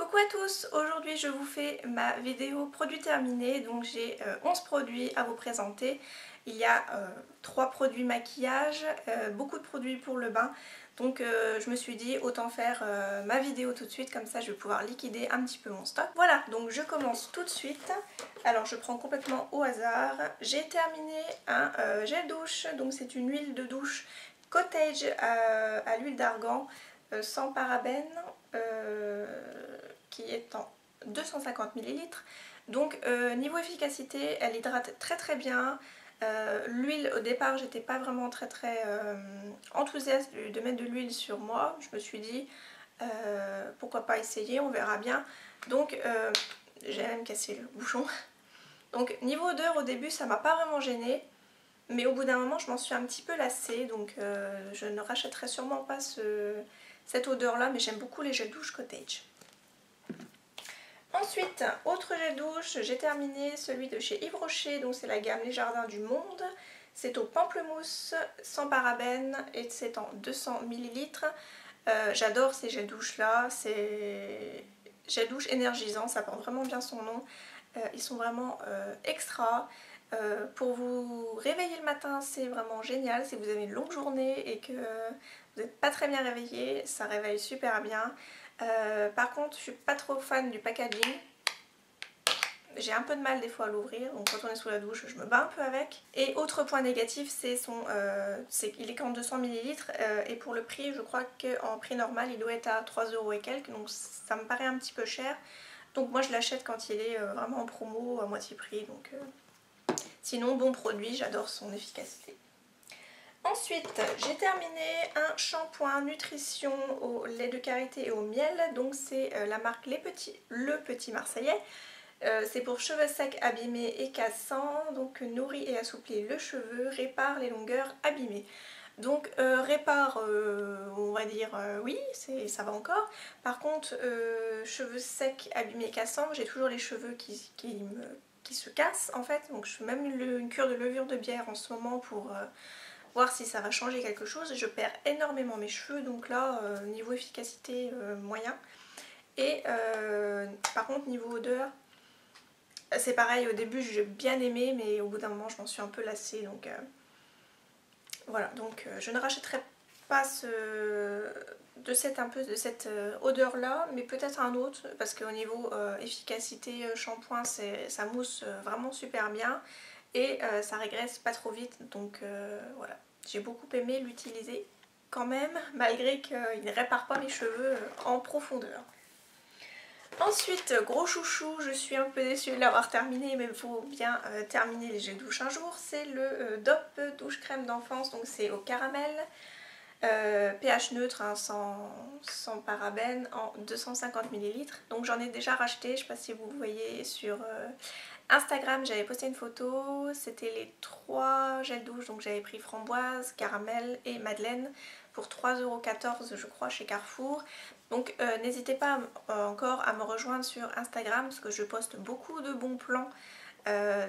Coucou à tous, aujourd'hui je vous fais ma vidéo produits terminés, donc j'ai 11 produits à vous présenter. Il y a 3 produits maquillage, beaucoup de produits pour le bain, donc je me suis dit autant faire ma vidéo tout de suite, comme ça je vais pouvoir liquider un petit peu mon stock. Voilà, donc je commence tout de suite. Alors je prends complètement au hasard. J'ai terminé un gel douche, donc c'est une huile de douche cottage à l'huile d'argan sans parabènes. Qui est en 250 ml. Donc niveau efficacité, elle hydrate très bien. L'huile au départ j'étais pas vraiment très enthousiaste de mettre de l'huile sur moi. Je me suis dit pourquoi pas essayer, on verra bien. Donc j'ai même cassé le bouchon. Donc niveau odeur au début ça m'a pas vraiment gênée. Mais au bout d'un moment je m'en suis un petit peu lassée. Donc je ne rachèterai sûrement pas cette odeur là. Mais j'aime beaucoup les gels douche cottage. Ensuite, autre gel douche, j'ai terminé celui de chez Yves Rocher, donc c'est la gamme Les Jardins du Monde. C'est au pamplemousse, sans parabènes et c'est en 200 ml. J'adore ces gels douches là, c'est gel douche énergisant, ça porte vraiment bien son nom. Ils sont vraiment extra. Pour vous réveiller le matin, c'est vraiment génial. Si vous avez une longue journée et que vous n'êtes pas très bien réveillé, ça réveille super bien. Par contre, je suis pas trop fan du packaging. J'ai un peu de mal des fois à l'ouvrir, donc quand on est sous la douche, je me bats un peu avec. Et autre point négatif, c'est il est qu'en 200 ml et pour le prix, je crois qu'en prix normal, il doit être à 3 € et quelques, donc ça me paraît un petit peu cher. Donc moi je l'achète quand il est vraiment en promo, à moitié prix. Donc sinon, bon produit, j'adore son efficacité. Ensuite, j'ai terminé un shampoing nutrition au lait de karité et au miel. Donc c'est la marque Le Petit Marseillais. C'est pour cheveux secs, abîmés et cassants. Donc nourrit et assouplit le cheveu, répare les longueurs abîmées. Donc répare, on va dire oui, ça va encore. Par contre, cheveux secs, abîmés et cassants, j'ai toujours les cheveux qui se cassent en fait. Donc je fais même une cure de levure de bière en ce moment pour voir si ça va changer quelque chose. Je perds énormément mes cheveux, donc là niveau efficacité moyen. Et par contre niveau odeur, c'est pareil, au début j'ai bien aimé, mais au bout d'un moment je m'en suis un peu lassée. Donc voilà, donc je ne rachèterai pas de cette odeur là, mais peut-être un autre, parce qu'au niveau efficacité shampoing, ça mousse vraiment super bien. Et ça régresse pas trop vite, donc voilà. J'ai beaucoup aimé l'utiliser quand même, malgré qu'il ne répare pas mes cheveux en profondeur. Ensuite, gros chouchou, je suis un peu déçue de l'avoir terminé, mais il faut bien terminer les gels douche un jour. C'est le DOP douche crème d'enfance, donc c'est au caramel. pH neutre, hein, sans parabènes, en 250 ml. Donc j'en ai déjà racheté, je ne sais pas si vous voyez sur Instagram, j'avais posté une photo, c'était les 3 gels douche, donc j'avais pris framboise, caramel et madeleine pour 3,14 € je crois chez Carrefour. Donc n'hésitez pas encore à me rejoindre sur Instagram parce que je poste beaucoup de bons plans.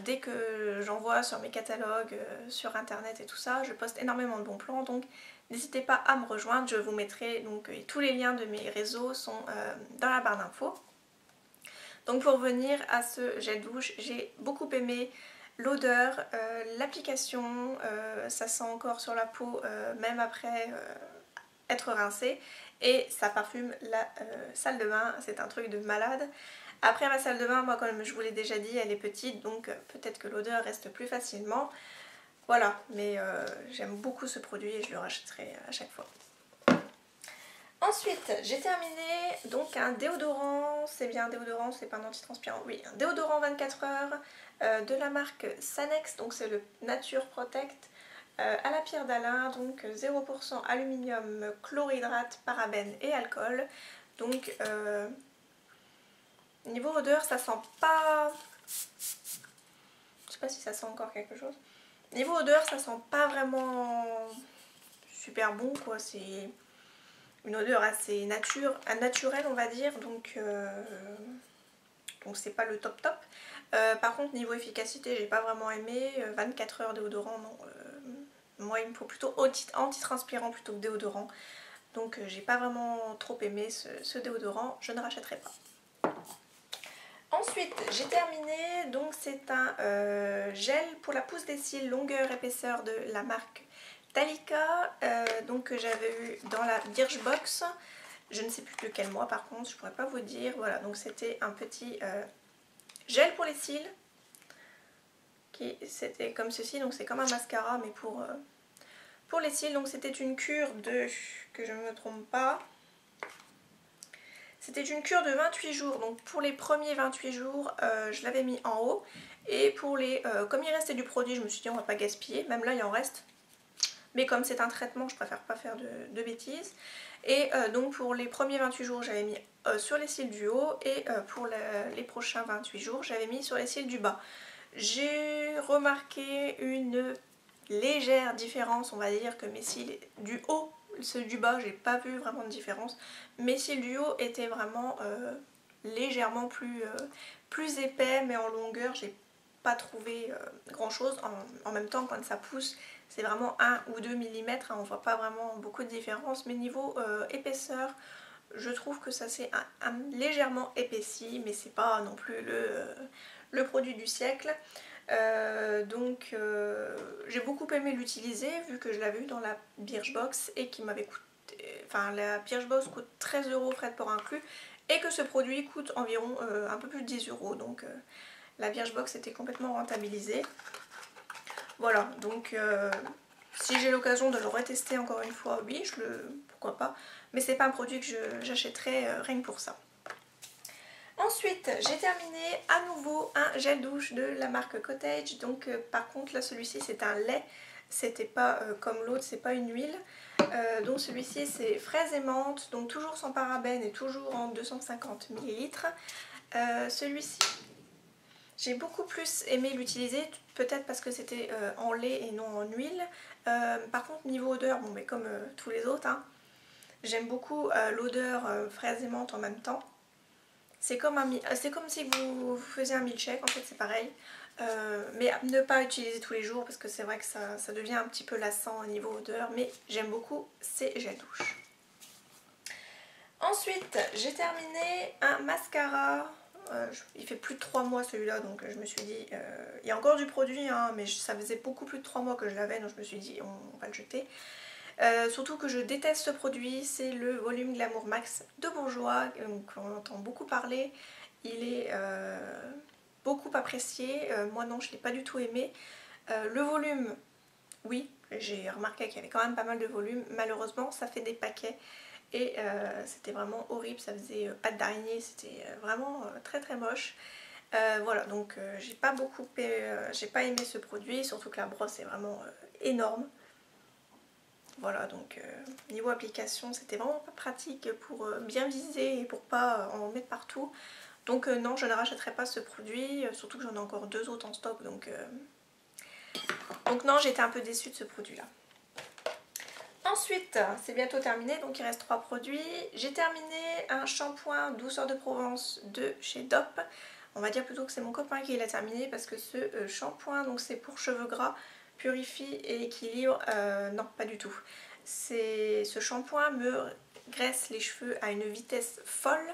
Dès que j'envoie sur mes catalogues, sur internet et tout ça, je poste énormément de bons plans, donc n'hésitez pas à me rejoindre. Je vous mettrai donc tous les liens de mes réseaux sont dans la barre d'infos. Donc pour revenir à ce gel douche, j'ai beaucoup aimé l'odeur, l'application, ça sent encore sur la peau même après être rincé, et ça parfume la salle de bain, c'est un truc de malade. Après ma salle de bain, moi comme je vous l'ai déjà dit, elle est petite, donc peut-être que l'odeur reste plus facilement. Voilà, mais j'aime beaucoup ce produit et je le rachèterai à chaque fois. Ensuite, j'ai terminé donc un déodorant, c'est bien un déodorant, c'est pas un antitranspirant, oui, un déodorant 24 heures de la marque Sanex, donc c'est le Nature Protect à la pierre d'Alain, donc 0% aluminium, chlorhydrate, parabènes et alcool. Donc niveau odeur, ça sent pas, je sais pas si ça sent encore quelque chose. Niveau odeur, ça sent pas vraiment super bon quoi, c'est une odeur assez naturelle on va dire, donc c'est pas le top. Par contre niveau efficacité j'ai pas vraiment aimé, 24 heures déodorant non, moi il me faut plutôt antitranspirant plutôt que déodorant, donc j'ai pas vraiment trop aimé ce déodorant, je ne rachèterai pas. Ensuite, j'ai terminé, donc c'est un gel pour la pousse des cils longueur épaisseur de la marque Talika, donc que j'avais eu dans la Birchbox. Je ne sais plus de quel mois par contre, je pourrais pas vous dire. Voilà, donc c'était un petit gel pour les cils. C'était comme ceci, donc c'est comme un mascara mais pour les cils. Donc c'était une cure de, que je ne me trompe pas, c'était une cure de 28 jours. Donc pour les premiers 28 jours, je l'avais mis en haut. Et pour les, comme il restait du produit, je me suis dit on va pas gaspiller, même là il en reste. Mais comme c'est un traitement, je préfère pas faire de bêtises. Et donc pour les premiers 28 jours, j'avais mis sur les cils du haut. Et pour les prochains 28 jours, j'avais mis sur les cils du bas. J'ai remarqué une légère différence, on va dire, que mes cils du haut, ceux du bas, j'ai pas vu vraiment de différence. Mes cils du haut étaient vraiment légèrement plus épais, mais en longueur, j'ai pas trouvé grand chose. En même temps, quand ça pousse, c'est vraiment 1 ou 2 mm, hein, on voit pas vraiment beaucoup de différence. Mais niveau épaisseur, je trouve que ça s'est légèrement épaissi, mais c'est pas non plus le produit du siècle. Donc j'ai beaucoup aimé l'utiliser vu que je l'avais eu dans la Birchbox et qui m'avait coûté, enfin la Birchbox coûte 13 € frais de port inclus et que ce produit coûte environ un peu plus de 10 €, donc la Birchbox était complètement rentabilisée. Voilà, donc si j'ai l'occasion de le retester encore une fois, oui, pourquoi pas, mais c'est pas un produit que j'achèterais rien que pour ça. Ensuite, j'ai terminé à nouveau un gel douche de la marque Cottage. Donc par contre là celui-ci c'est un lait, c'était pas comme l'autre, c'est pas une huile. Donc celui-ci c'est fraise et menthe, donc toujours sans parabènes et toujours en 250 ml. Celui-ci, j'ai beaucoup plus aimé l'utiliser, peut-être parce que c'était en lait et non en huile. Par contre niveau odeur, bon mais comme tous les autres, hein, j'aime beaucoup l'odeur fraise et menthe en même temps. C'est comme si vous faisiez un milkshake, en fait c'est pareil. Mais ne pas utiliser tous les jours parce que c'est vrai que ça devient un petit peu lassant au niveau odeur. Mais j'aime beaucoup ces gels douche. Ensuite, j'ai terminé un mascara. Il fait plus de 3 mois celui-là, donc je me suis dit... il y a encore du produit, hein, mais ça faisait beaucoup plus de 3 mois que je l'avais, donc je me suis dit on va le jeter. Surtout que je déteste ce produit, c'est le volume Glamour Max de Bourjois, donc on entend beaucoup parler, il est beaucoup apprécié, moi non je ne l'ai pas du tout aimé. Le volume, oui, j'ai remarqué qu'il y avait quand même pas mal de volume, malheureusement ça fait des paquets et c'était vraiment horrible, ça faisait patte d'araignée, c'était vraiment très très moche. Voilà, donc j'ai pas aimé ce produit, surtout que la brosse est vraiment énorme. Voilà, donc niveau application c'était vraiment pas pratique pour bien viser et pour pas en mettre partout. Donc non, je ne rachèterai pas ce produit, surtout que j'en ai encore 2 autres en stock. Donc non, j'étais un peu déçue de ce produit là. Ensuite, c'est bientôt terminé, donc il reste 3 produits. J'ai terminé un shampoing douceur de Provence de chez Dop. On va dire plutôt que c'est mon copain qui l'a terminé parce que ce shampoing, donc c'est pour cheveux gras, purifie et équilibre, non pas du tout. Ce shampoing me graisse les cheveux à une vitesse folle.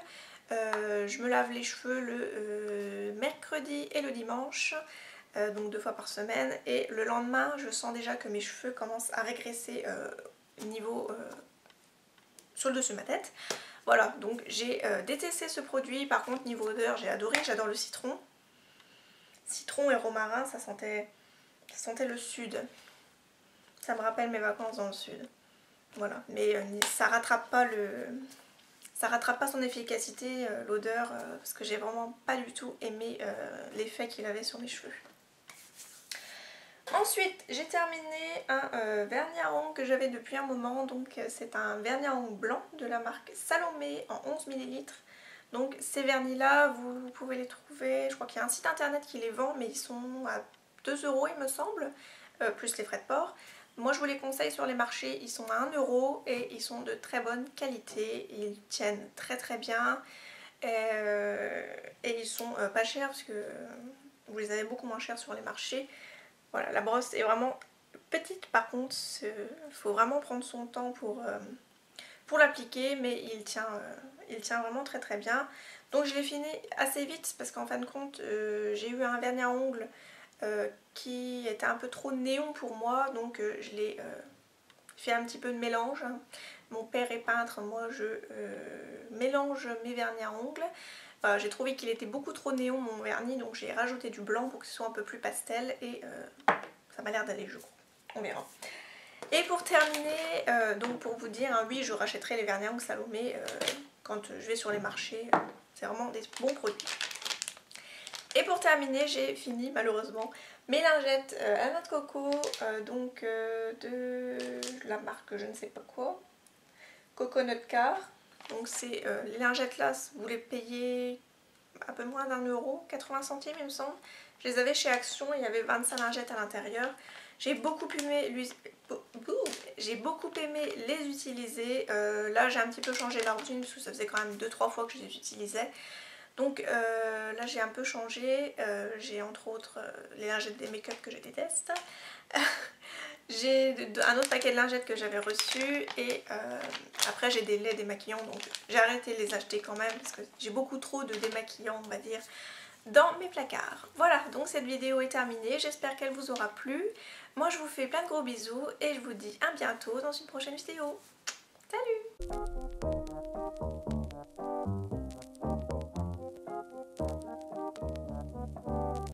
Je me lave les cheveux le mercredi et le dimanche, donc 2 fois par semaine, et le lendemain je sens déjà que mes cheveux commencent à régresser sur le dessus de ma tête. Voilà, donc j'ai détesté ce produit. Par contre niveau odeur j'ai adoré, j'adore le citron. Citron et romarin, ça sentait le sud. Ça me rappelle mes vacances dans le sud. Voilà, mais ça rattrape pas son efficacité, l'odeur, parce que j'ai vraiment pas du tout aimé l'effet qu'il avait sur mes cheveux. Ensuite, j'ai terminé un vernis à ongles que j'avais depuis un moment. Donc c'est un vernis à ongles blanc de la marque Salomé en 11 ml. Donc ces vernis là, vous pouvez les trouver, je crois qu'il y a un site internet qui les vend, mais ils sont à 2 € il me semble, plus les frais de port. Moi je vous les conseille sur les marchés, ils sont à 1 € et ils sont de très bonne qualité, ils tiennent très très bien et ils sont pas chers parce que vous les avez beaucoup moins chers sur les marchés. Voilà, la brosse est vraiment petite par contre, il faut vraiment prendre son temps pour l'appliquer, mais il tient vraiment très très bien. Donc je l'ai fini assez vite parce qu'en fin de compte j'ai eu un vernis à ongles qui était un peu trop néon pour moi, donc je l'ai fait un petit peu de mélange. Mon père est peintre, moi je mélange mes vernis à ongles. J'ai trouvé qu'il était beaucoup trop néon mon vernis, donc j'ai rajouté du blanc pour que ce soit un peu plus pastel et ça m'a l'air d'aller, je crois. On verra. Et pour terminer, donc pour vous dire, hein, oui, je rachèterai les vernis à ongles Salomé quand je vais sur les marchés. C'est vraiment des bons produits. Et pour terminer, j'ai fini malheureusement mes lingettes à noix de coco, donc de la marque je ne sais pas quoi, Coconut Car. Donc c'est les lingettes là, vous les payez un peu moins d'1 €, 80 centimes il me semble. Je les avais chez Action, il y avait 25 lingettes à l'intérieur. J'ai beaucoup aimé les utiliser. Là j'ai un petit peu changé l'ordine parce que ça faisait quand même 2-3 fois que je les utilisais. Donc là j'ai un peu changé, j'ai entre autres les lingettes des make-up que je déteste. J'ai un autre paquet de lingettes que j'avais reçu et après j'ai des laits démaquillants, donc j'ai arrêté de les acheter quand même parce que j'ai beaucoup trop de démaquillants on va dire dans mes placards. Voilà, donc cette vidéo est terminée, j'espère qu'elle vous aura plu. Moi je vous fais plein de gros bisous et je vous dis à bientôt dans une prochaine vidéo. Salut!